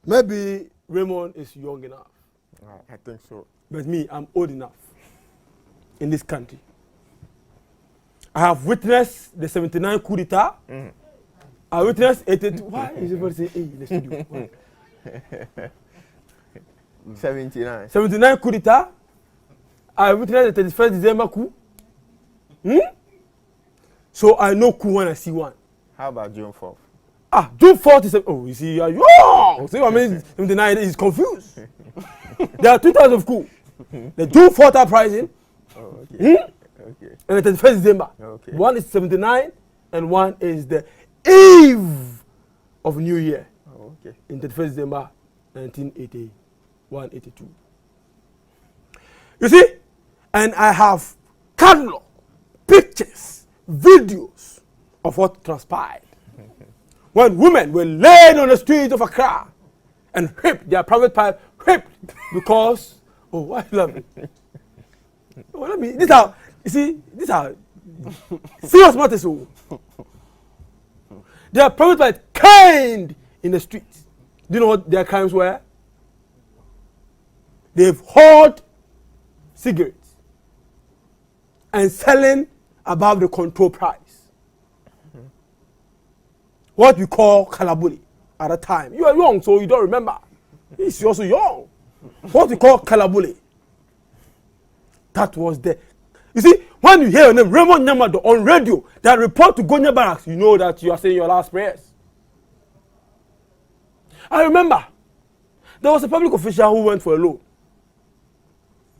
Maybe Raymond is young enough. I think so. But me, I'm old enough in this country. I have witnessed the 79 coup d'etat. I witnessed 82. Why is everybody saying in the studio? 79. 79 coup d'etat. I witnessed the 31st December coup. So I know coup when I see one. How about June 4th? June 4th is... Oh, you see, you are young. So I mean, 79 is confused. There are two types of coup. The June 4th uprising. Oh, okay. Okay. And the 31st December. Okay. One is 79 and one is the eve of New Year. Oh, okay. In 31st December 1981, 82. You see? And I have catalog, pictures, videos of what transpired. When women were laid on the streets of Accra and whipped, their private part whipped because, oh, why you laughing? Oh, let me, these are, you see, these are serious matters. Their private part caned in the streets. Do you know what their crimes were? They've hoarded cigarettes and selling above the control price. What we call kalabuli at the time. You are young, so you don't remember. He's also young. What we call kalabuli. That was the... You see, when you hear your name, Raymond Nyamado, on radio, that report to Gonya Barracks, you know that you are saying your last prayers. I remember, there was a public official who went for a loan.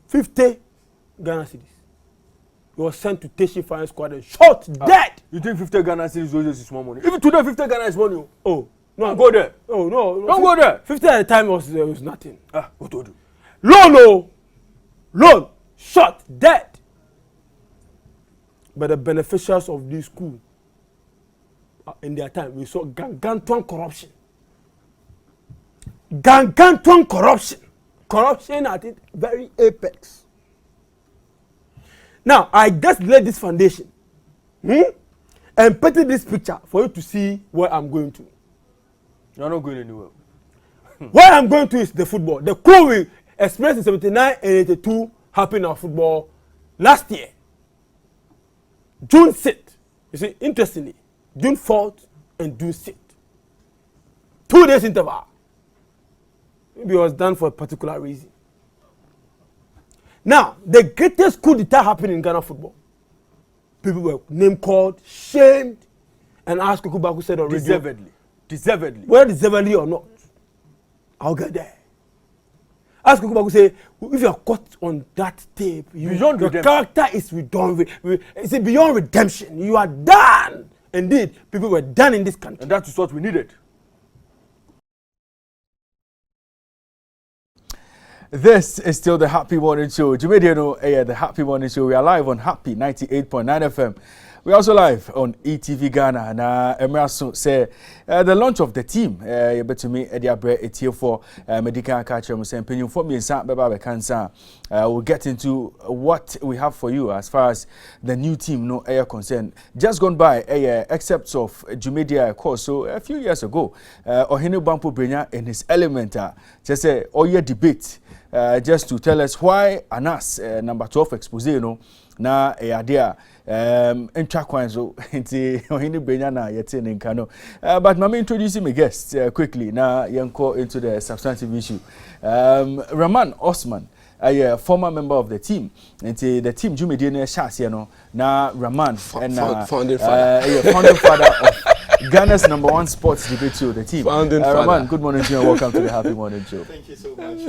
50 Ghana cedis. He was sent to Teshi Fire Squad and shot dead. You think 50 Ghana cedis is small money? Even today, 50 Ghana is money. Oh, no. Don't go there. Oh, no. Don't go there. 50 at the time was nothing. What to do? Loan, shot dead. But the beneficiaries of this school, in their time, we saw gargantuan corruption. Gargantuan corruption. Corruption at its very apex. Now, I just laid this foundation and painted this picture for you to see where I'm going to. You're not going anywhere. Where I'm going to is the football. The coup we experienced in 79 and 82 happened in our football last year. June 6th. You see, interestingly, June 4th and June 6th. 2 days interval. Maybe it was done for a particular reason. Now, the greatest coup d'etat happened in Ghana football. People were name called, shamed, and asked Kukubaku said on radio. Deservedly. Whether deservedly or not, I'll get there. Ask Kukubaku say, if you are caught on that tape, your character is beyond redemption. You are done. Indeed, people were done in this country. And that is what we needed. This is still the Happy Morning Show. The Happy Morning Show. We are live on Happy 98.9 FM. We are also live on ETV Ghana. Na Emerson say the launch of the team. To me, it's here for medical culture. We'll get into what we have for you as far as the new team no air concerned. Just gone by excerpts of Jumedia course. So a few years ago, Ohene Bampo Brenya in his element just say debate. Just to tell us why Anas number 12 expose na idea entwa kwan so nti Ohene Brenya na yete nka no but mama introducing my guest quickly na yenko into the substantive issue. Rahman Osman, a former member of the team, and the team Jumedi no Shase no na Rahman and founding father of Ghana's #1 sports debate show, the team. Rahman, good morning to you and welcome to the Happy Morning Show. Thank you so much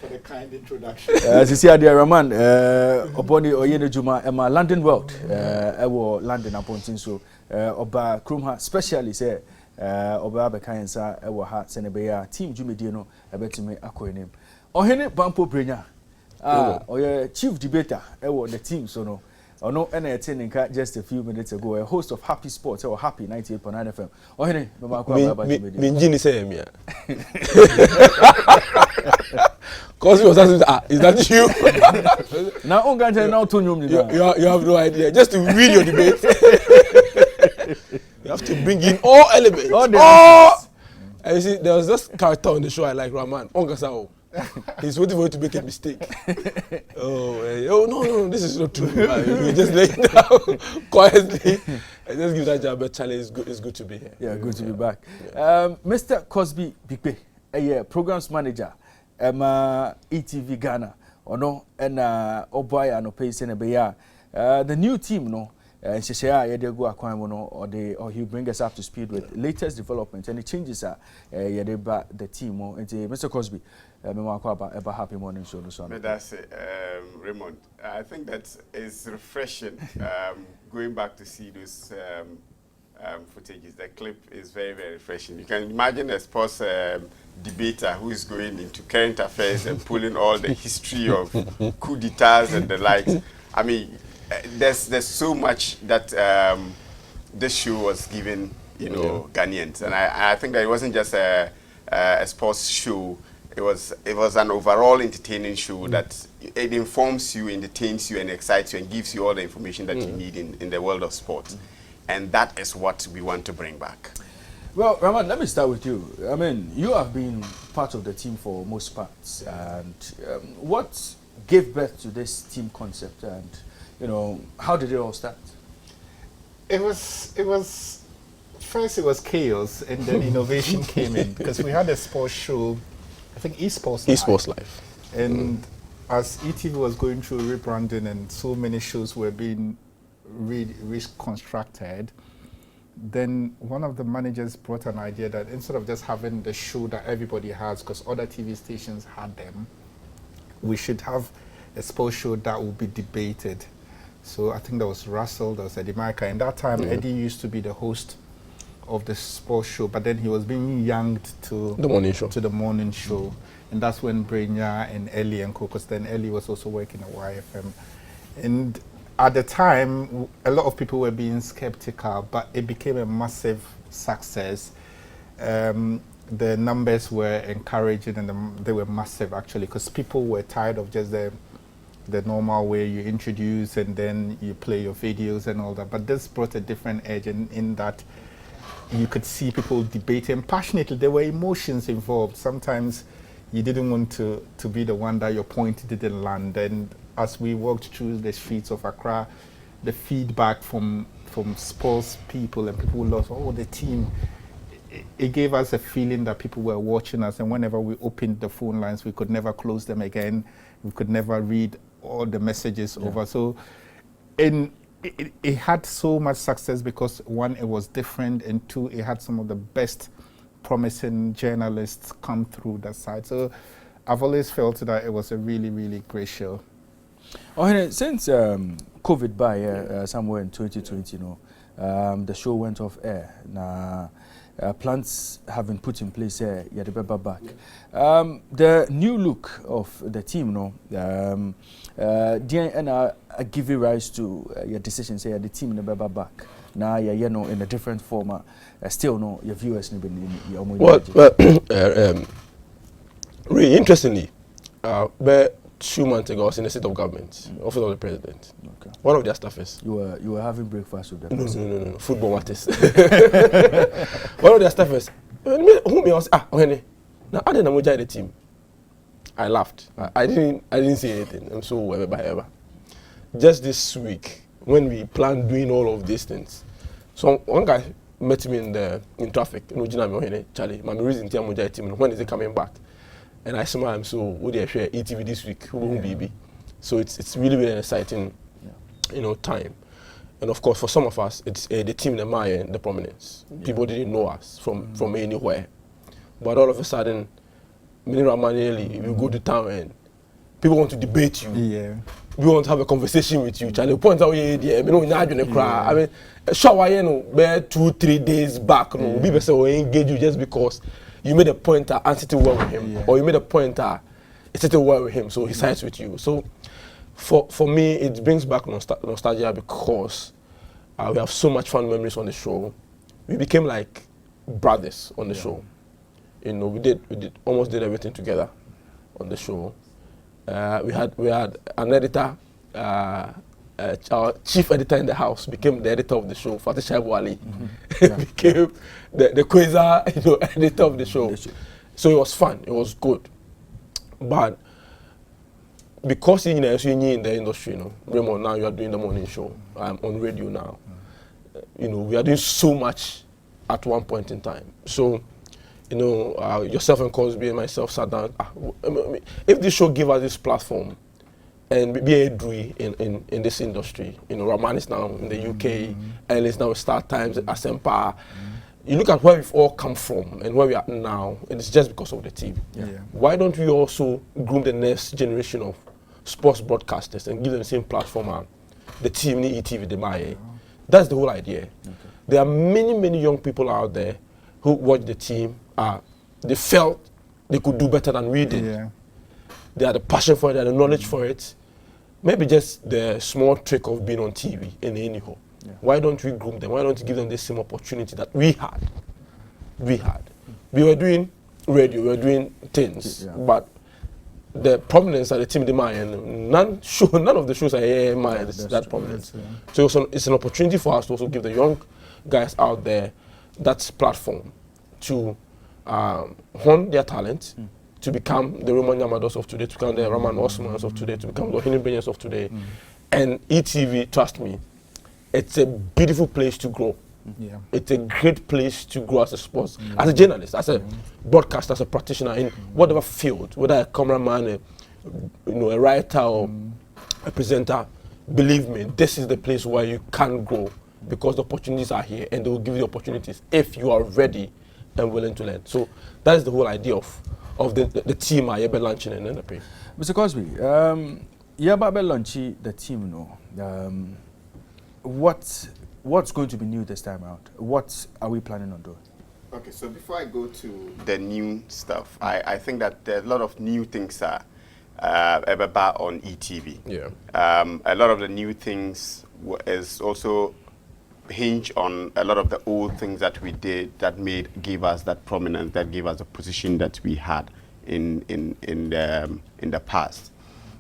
for the kind introduction. As you see, Rahman, Oboni Oyene Juma, Emma London World, Ewo London upon so, Oba Krumha, specially say, Oba Bekayensa, Ewo Ha, Senebeya, Team Jumedino, Abetime Akoenim. Ohene Bampo Brenya, or chief debater, Ewo the team, so no. Or no, and attending just a few minutes ago, a host of Happy Sports or Happy 98.9 FM. Oh, hey, Minjini say me. Cause he was asking, is that you? Now, on Ganja now to you have no idea. Just to win your debate, you have to bring in all elements, And you see, there was this character on the show I like, Rahman, Ongasao. He's waiting for you to make a mistake. Oh, no, this is not true. You just lay it down quietly and just give that job a challenge. It's good to be here. Yeah, good to be back. Yeah. Mr. Cosby Bikpe, programs manager, ETV Ghana, and Oboy and Opay the new team, no. Or he'll bring us up to speed with latest developments and the changes are the team. Mr. Cosby, ever happy morning show. That's it, Raymond. I think that is refreshing. Going back to see those footages, the clip is very, very refreshing. You can imagine a sports debater who is going into current affairs and pulling all the history of coup d'etats and the likes. I mean, there's so much that this show was giving, Ghanaians, and I think that it wasn't just a sports show. It was an overall entertaining show that it informs you, entertains you, and excites you, and gives you all the information that you need in the world of sport, and that is what we want to bring back. Well, Rahman, let me start with you. I mean, you have been part of the team for most parts, and what gave birth to this team concept, and how did it all start? It was first it was chaos, and then innovation came in, because we had a sports show, I think Esports Live. And as ETV was going through rebranding and so many shows were being reconstructed, then one of the managers brought an idea that instead of just having the show that everybody has, because other TV stations had them, we should have a sports show that will be debated. So I think there was Russell, there was Eddie Micah. In that time, Eddie used to be the host of the sports show, but then he was being yanked to the morning show. And that's when Brenya and Ellie and co, because then Ellie was also working at YFM. And at the time, a lot of people were being skeptical, but it became a massive success. The numbers were encouraging, and they were massive actually, because people were tired of just the normal way you introduce and then you play your videos and all that. But this brought a different edge in that you could see people debating passionately. There were emotions involved. Sometimes you didn't want to be the one that your point didn't land. And as we walked through the streets of Accra, the feedback from sports people and people who lost, the team, it gave us a feeling that people were watching us, and whenever we opened the phone lines, we could never close them again. We could never read all the messages over. So it had so much success because, one, it was different, and two, it had some of the best promising journalists come through that side. So I've always felt that it was a really, really great show. Since COVID by somewhere in 2020, the show went off air. Now, plans have been put in place here. Back. The new look of the team, give you rise to your decision. Say the team in the back. Now, in a different format. Still, no, your viewers really interestingly, but 2 months ago, I was in the state of government, office of the president. Okay. One of their staffers. You were having breakfast with them? No. Football matters. One of their staffers. Whom was now I didn't join the team. I laughed. I didn't say anything. I'm so ever. Just this week, when we planned doing all of these things, so one guy met me in traffic. Charlie, my reason team when is he coming back? And I smiled. So what they share ETV this week? Baby. So it's really, really exciting, time. And of course, for some of us, it's the team, the Maya, and the prominence. People didn't know us from anywhere. But all of a sudden, we go to town and people want to debate you. Yeah. We want to have a conversation with you. Charlie, point out I mean, shower 2-3 days back, people say engage you just because you made a point that answered well with him, or you made a point that it settled well with him, so he sides with you. So for me, it brings back nostalgia because we have so much fun memories on the show. We became like brothers on the show. We almost did everything together on the show. We had an editor, our chief editor in the house became the editor of the show. Fatih Shaibu Ali became the Quasar, editor of the show. So it was fun. It was good, but because you're in the industry, Raymond, now you are doing the morning show. I'm on radio now. We are doing so much at one point in time. So, yourself and Cosby and myself sat down. If this show give us this platform and be a Dewey in this industry, Raman is now in the UK, and it's now Star Times, Asempa. You look at where we've all come from and where we are now, and it's just because of the team. Yeah. Why don't we also groom the next generation of sports broadcasters and give them the same platform as the team, the ETV, the Maye? That's the whole idea. Okay. There are many young people out there who watch the team. They felt they could do better than we did. Yeah. They had the passion for it, they had the knowledge for it. Maybe just the small trick of being on TV in anyhow. Yeah. Why don't we groom them? Why don't we give them the same opportunity that we had? We were doing radio, we were doing things, but the prominence at the team demand, none of the shows are that prominent. So it's an opportunity for us to also give the young guys out there that platform to hone their talent, to become the Roman Yamados of today, to become the Roman Osmans of today, to become the Ohene Benyas of today. And ETV, trust me, it's a beautiful place to grow. Yeah. It's a great place to grow as a sports, as a journalist, as a broadcaster, as a practitioner in whatever field, whether a cameraman, a writer or a presenter. Believe me, this is the place where you can grow because the opportunities are here and they will give you opportunities if you are ready and willing to learn. So that is the whole idea of the team I be launching in NNP. Mr. Cosby, you be launching the team, What's going to be new this time out? What are we planning on doing? Okay, so before I go to the new stuff, I think that there are a lot of new things are about on ETV. Yeah. A lot of the new things is also hinge on a lot of the old things that we did that gave us that prominence, that gave us the position that we had in the past.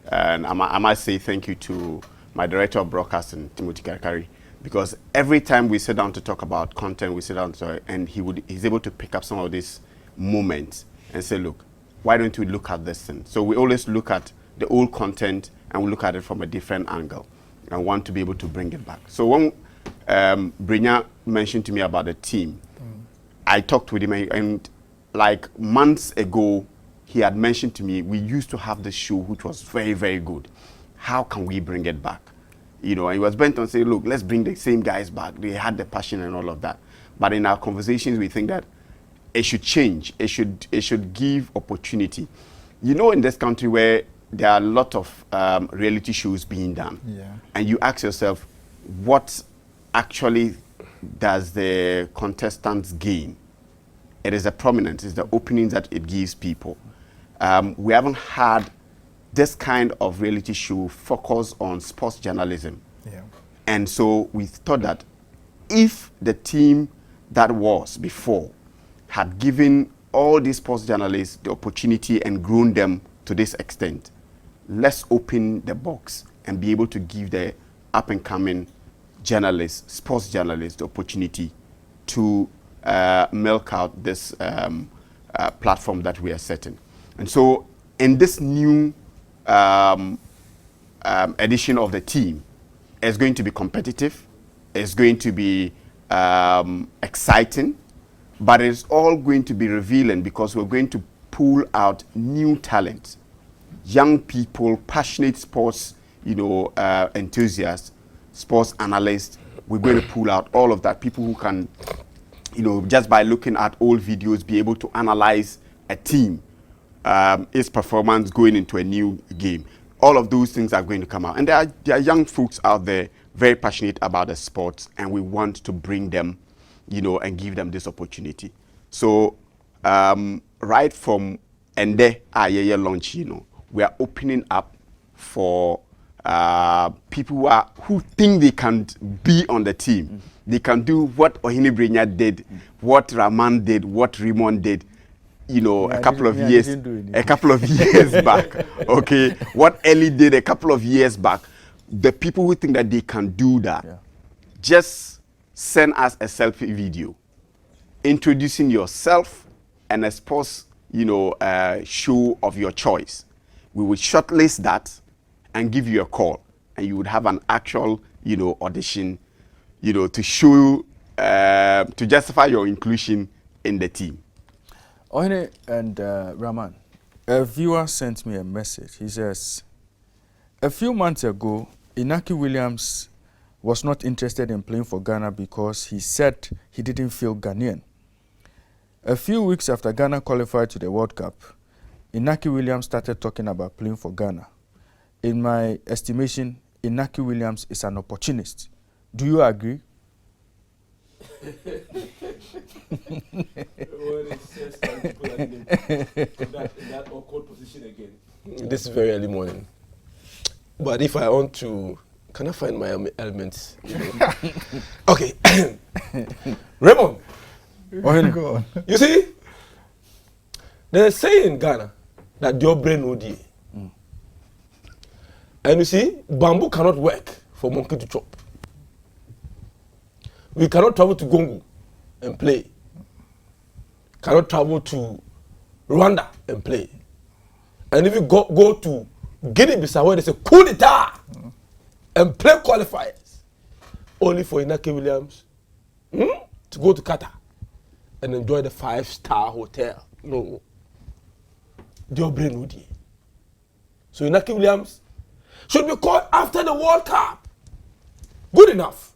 And I must say thank you to my director of broadcasting, Timothy Karkari, because every time we sit down to talk about content, we sit down and he's able to pick up some of these moments and say, look, why don't we look at this thing? So we always look at the old content and we look at it from a different angle and want to be able to bring it back. So when Brenya mentioned to me about the team, I talked with him and like months ago, he had mentioned to me, we used to have this show which was very, very good. How can we bring it back? And he was bent on saying, look, let's bring the same guys back. They had the passion and all of that. But in our conversations, we think that it should change. It should give opportunity. In this country where there are a lot of reality shows being done, and you ask yourself, what actually does the contestants gain? It is the prominence, it's the openings that it gives people. We haven't had this kind of reality show focus on sports journalism. Yeah. And so we thought that if the team that was before had given all these sports journalists the opportunity and grown them to this extent, let's open the box and be able to give the up-and-coming journalists, sports journalists, the opportunity to milk out this platform that we are setting. And so in this new edition of the team, it's going to be competitive, it's going to be exciting, but it's all going to be revealing because we're going to pull out new talent, young people, passionate sports, enthusiasts, sports analysts. We're going to pull out all of that, people who can, just by looking at old videos, be able to analyze a team, its performance going into a new game. All of those things are going to come out. And there are young folks out there very passionate about the sports, and we want to bring them, and give them this opportunity. So right from Ende Ayeye launch, we are opening up for people who think they can be on the team. They can do what Ohene Brenya did, what Raman did, what Raymond did. A couple of years back, okay, what Ellie did a couple of years back. the people who think that they can do that, just send us a selfie video introducing yourself and a sports, show of your choice. We will shortlist that and give you a call, and you would have an actual, audition, to show, to justify your inclusion in the team. Ohene and Rahman, a viewer sent me a message. He says, a few months ago, Inaki Williams was not interested in playing for Ghana because he said he didn't feel Ghanaian. A few weeks after Ghana qualified to the World Cup, Inaki Williams started talking about playing for Ghana. In my estimation, Inaki Williams is an opportunist. Do you agree? This is very early morning. But if I want to, can I find my elements? Okay. Raymond. Go on. You see, there's a saying in Ghana that your brain will die. And you see, bamboo cannot work for monkey to chop. We cannot travel to Gongo and play. Cannot travel to Rwanda and play. And if you go to Guinea-Bissau where there's a coup d'etat and play qualifiers, only for Inaki Williams to go to Qatar and enjoy the 5-star hotel. No. Your brain would die. So Inaki Williams should be called after the World Cup. Good enough.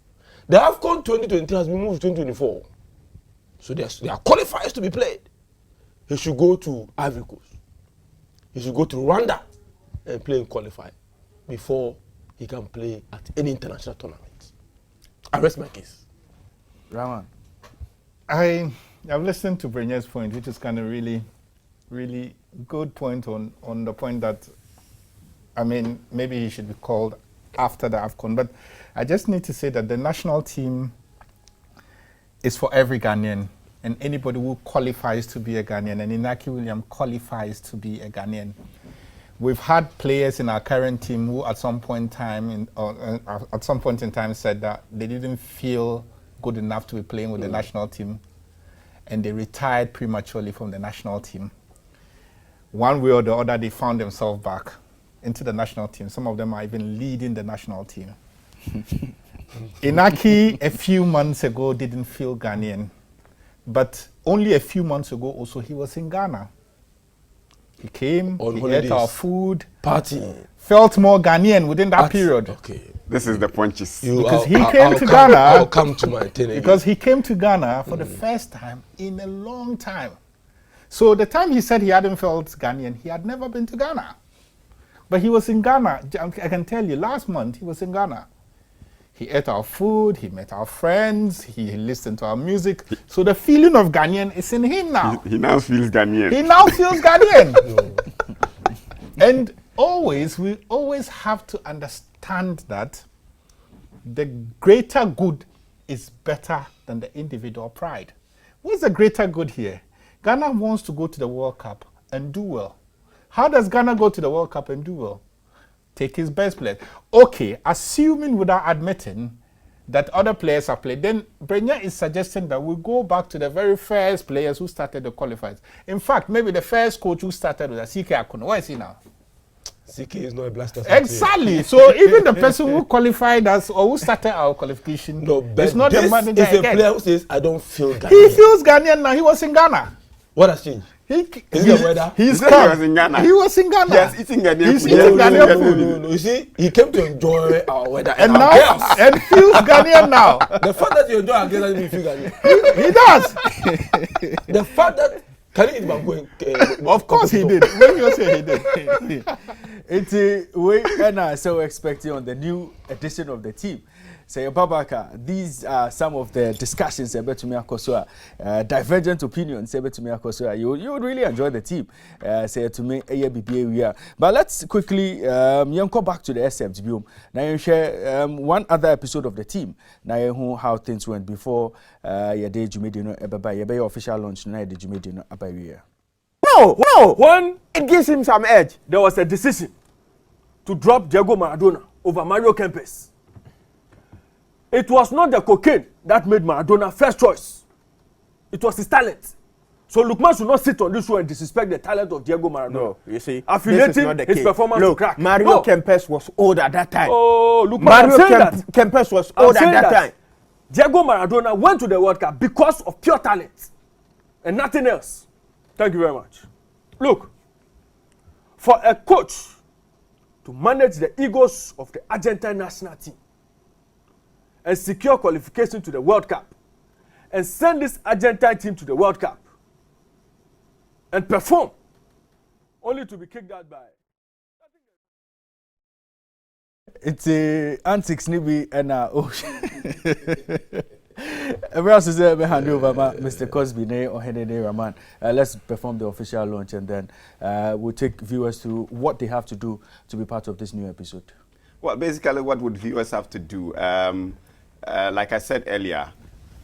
The AFCON 2023 has been moved to 2024. So there are qualifiers to be played. He should go to Ivory Coast. He should go to Rwanda and play and qualify before he can play at any international tournament. I rest my case. Rahman. I've listened to Brenya's point, which is kind of really, really good point on the point that, maybe he should be called after the AFCON. But I just need to say that the national team is for every Ghanaian, and anybody who qualifies to be a Ghanaian, and Inaki Williams qualifies to be a Ghanaian. We've had players in our current team who at some point in time said that they didn't feel good enough to be playing with the national team, and they retired prematurely from the national team. One way or the other, they found themselves back into the national team. Some of them are even leading the national team. Inaki, a few months ago, didn't feel Ghanaian, but only a few months ago also he was in Ghana. He came, on he holidays, ate our food, party, felt more Ghanaian within that period. Okay. This is the punches. Because he came to Ghana. I'll come to my thing again. Because he came to Ghana for the first time in a long time. So the time he said he hadn't felt Ghanaian, he had never been to Ghana. But he was in Ghana. I can tell you, last month he was in Ghana. He ate our food, he met our friends, he listened to our music. So the feeling of Ghanaian is in him now. He now feels Ghanaian. He now feels Ghanaian. And we always have to understand that the greater good is better than the individual pride. What's the greater good here? Ghana wants to go to the World Cup and do well. How does Ghana go to the World Cup and do well? Take his best players. Okay, assuming without admitting that other players have played, then Brenya is suggesting that we go back to the very first players who started the qualifiers. In fact, maybe the first coach who started with CK Akuno. Where is he now? CK is not a blaster. Exactly. So even the person who qualified us or who started our qualification, it's not the manager. Is a player who says, I don't feel Ghanaian. He feels Ghanaian now. He was in Ghana. What has changed? Is it the weather? He was in Ghana. He was in Ghana. Yes, eating Ghanaian He's food. eating Ghanaian food. No. You see, he came to enjoy our weather And now, and feels Ghanaian now. The fact that you enjoy our game doesn't mean you feel Ghanaian. He does. The fact that can you eat going? Of course he did. When you say he did. It's we are so expecting on the new edition of the team. Say Babaka, these are some of the discussions about me akosua, divergent opinions about me akosua. You would really enjoy the team. Say to me, but let's quickly go back to the SFGBM. Now you share one other episode of the team. Now you how things went before your day Jumedino Ebaba, your official launch now the Jumedino Abaria. No, when it gives him some edge, there was a decision to drop Diego Maradona over Mario Kempes. It was not the cocaine that made Maradona first choice. It was his talent. So Lukman should not sit on this show and disrespect the talent of Diego Maradona. No, you see, affiliating this is not the his case. performance Look, to crack. Mario No. Kempes was old at that time. Oh, Lukman, Mario I'm saying that. Kempes was I'm old at saying that time. Diego Maradona went to the World Cup because of pure talent and nothing else. Thank you very much. Look, for a coach to manage the egos of the Argentine national team and secure qualification to the World Cup and send this Argentine team to the World Cup and perform only to be kicked out by. It's a antics nibi and everyone else is there. Hand over Mr. Cosby or Henry Rahman. Let's perform the official launch and then we'll take viewers to what they have to do to be part of this new episode. Well, basically, what would viewers have to do? Like I said earlier,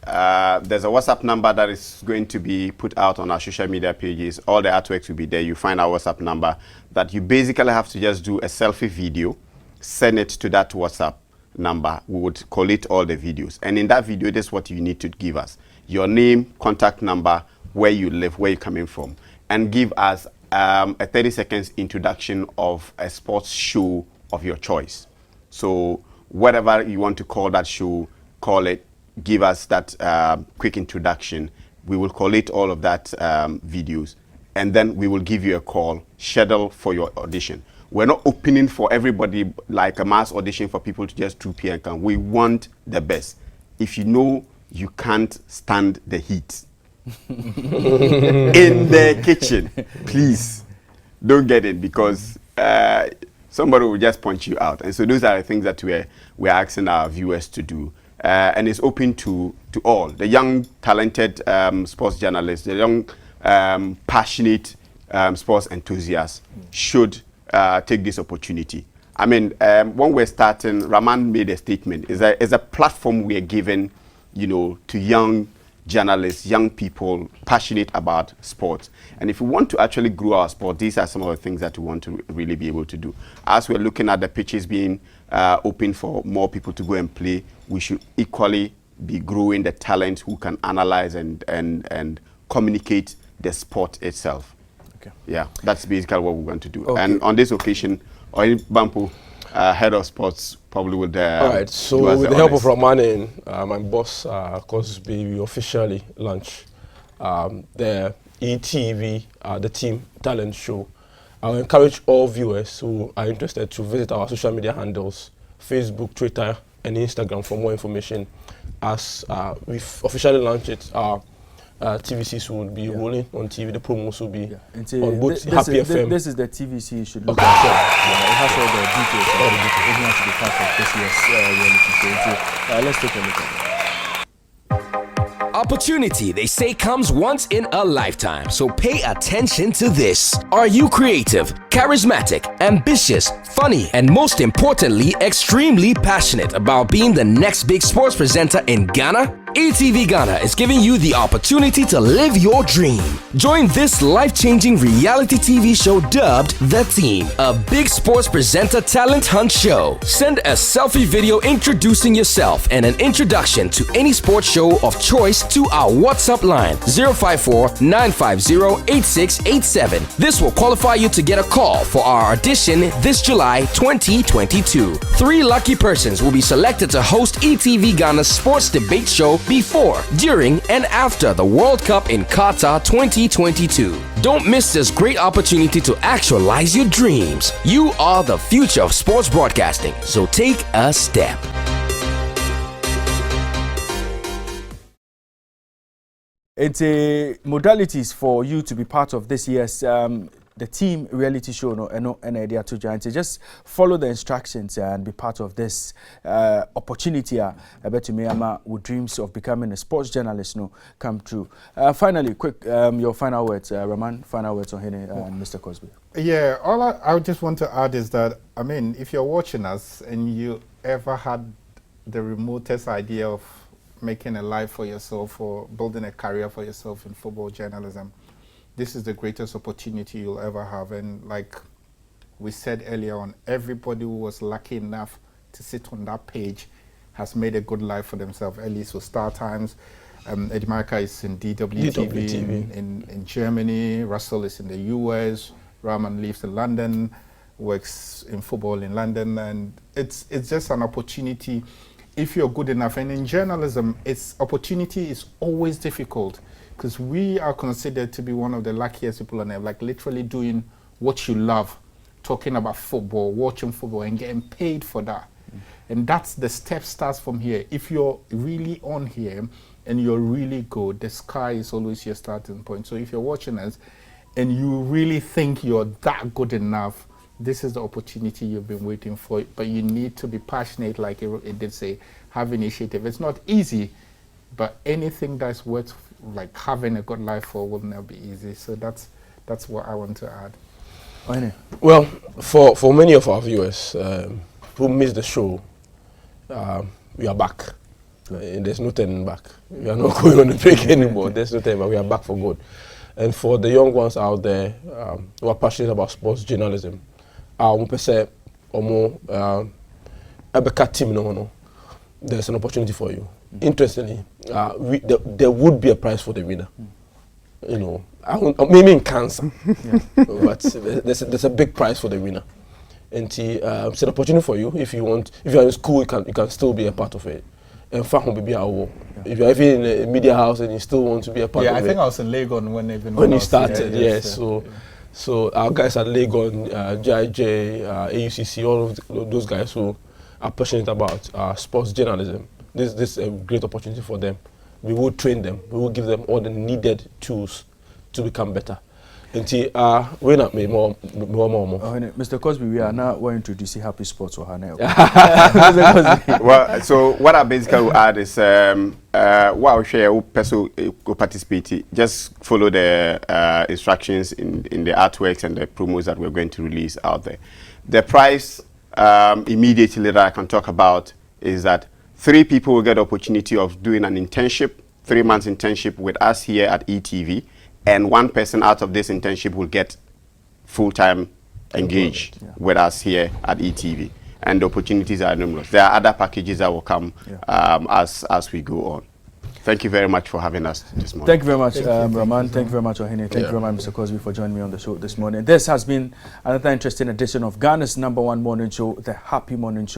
there's a WhatsApp number that is going to be put out on our social media pages. All the artworks will be there. You find our WhatsApp number that you basically have to just do a selfie video, send it to that WhatsApp number. We would collate all the videos. And in that video, this is what you need to give us. Your name, contact number, where you live, where you're coming from. And give us a 30 seconds introduction of a sports show of your choice. So whatever you want to call that show, call it. Give us that quick introduction. We will collate all of that videos, and then we will give you a call, schedule for your audition. We're not opening for everybody like a mass audition for people to just 2 p.m. come. We want the best. If you know you can't stand the heat in the kitchen, please don't get it, because somebody will just punch you out. And so those are the things that we're asking our viewers to do. And it's open to all. The young, talented sports journalists, the young, passionate sports enthusiasts should take this opportunity. I mean, when we're starting, Rahman made a statement. It's a platform we are giving, to young journalists, young people passionate about sports. And if we want to actually grow our sport, these are some of the things that we want to really be able to do. As we're looking at the pitches being open for more people to go and play, we should equally be growing the talent who can analyze and communicate the sport itself. Okay. Yeah, that's basically what we want to do. Okay. And on this occasion, Oyin Bampo, head of sports, probably would All right, so with the help of Rahman and my boss, Cosby, we officially launch the ETV, the Team Talent Show. I'll encourage all viewers who are interested to visit our social media handles, Facebook, Twitter, and Instagram for more information. As we've officially launched it, our TVCs will be rolling on TV. The promos will be on both Happy FM. This is the TVC you should look Okay, at. sure. Yeah, it has all the details. All the details. Everyone should be part of this year's reality show. Let's take a look at it. Opportunity, they say, comes once in a lifetime, so pay attention to this. Are you creative, charismatic, ambitious, funny, and most importantly, extremely passionate about being the next big sports presenter in Ghana? ETV Ghana is giving you the opportunity to live your dream. Join this life-changing reality TV show dubbed The Team, a big sports presenter talent hunt show. Send a selfie video introducing yourself and an introduction to any sports show of choice to our WhatsApp line 054-950-8687. This will qualify you to get a call for our audition this July 2022. 3 lucky persons will be selected to host ETV Ghana's sports debate show before, during, and after the World Cup in Qatar 2022. Don't miss this great opportunity to actualize your dreams. You are the future of sports broadcasting, so take a step. It's modalities for you to be part of this year's the Team reality show. And idea to join. Just follow the instructions and be part of this opportunity. I bet you with dreams of becoming a sports journalist come true. Finally, quick, your final words, Rahman. Final words on Henry and Mr. Cosby. Yeah, all I just want to add is that, I mean, if you're watching us and you ever had the remotest idea of making a life for yourself or building a career for yourself in football journalism, this is the greatest opportunity you'll ever have. And like we said earlier on, everybody who was lucky enough to sit on that page has made a good life for themselves. At least with Star Times, Eddie Micah is in DWTV in Germany. Russell is in the US. Rahman lives in London, works in football in London, and it's just an opportunity if you're good enough. And in journalism, opportunity is always difficult because we are considered to be one of the luckiest people on earth, like literally doing what you love, talking about football, watching football, and getting paid for that. And that's the step starts from here. If you're really on here and you're really good, the sky is always your starting point. So if you're watching us and you really think you're that good enough, this is the opportunity you've been waiting for. But you need to be passionate, like it did say, have initiative. It's not easy, but anything that's worth like having a good life for will never be easy. So that's what I want to add. Well, for many of our viewers who missed the show, we are back. There's no turning back. We are not going on the break anymore. There's no turning back. We are back for good. And for the young ones out there who are passionate about sports journalism, there's an opportunity for you. Interestingly, there would be a prize for the winner. You know, maybe in cancer, but there's a big prize for the winner. And it's an opportunity for you. If you're in school, you can still be a part of it. And if you're even in a media house and you still want to be a part of it. Yeah, I think I was in Legon when you started. Yes. So our guys at Legon, JIJ, AUCC, all of those guys who are passionate about sports journalism, this is a great opportunity for them. We will train them. We will give them all the needed tools to become better. We're not made more. Mr. Cosby, we are now going to introduce Happy Sports or Hanel. Well, so what I basically will add is while share person who participate, just follow the instructions in the artworks and the promos that we're going to release out there. The prize immediately that I can talk about is that 3 people will get the opportunity of doing an internship, 3 months internship with us here at ETV. And 1 person out of this internship will get full-time engaged with us here at ETV. And the opportunities are numerous. There are other packages that will come as we go on. Thank you very much for having us this morning. Thank you very much, Rahman. Thank you very much, Ohene. Thank you very much, Mr. Cosby, for joining me on the show this morning. This has been another interesting edition of Ghana's #1 morning show, the Happy Morning Show.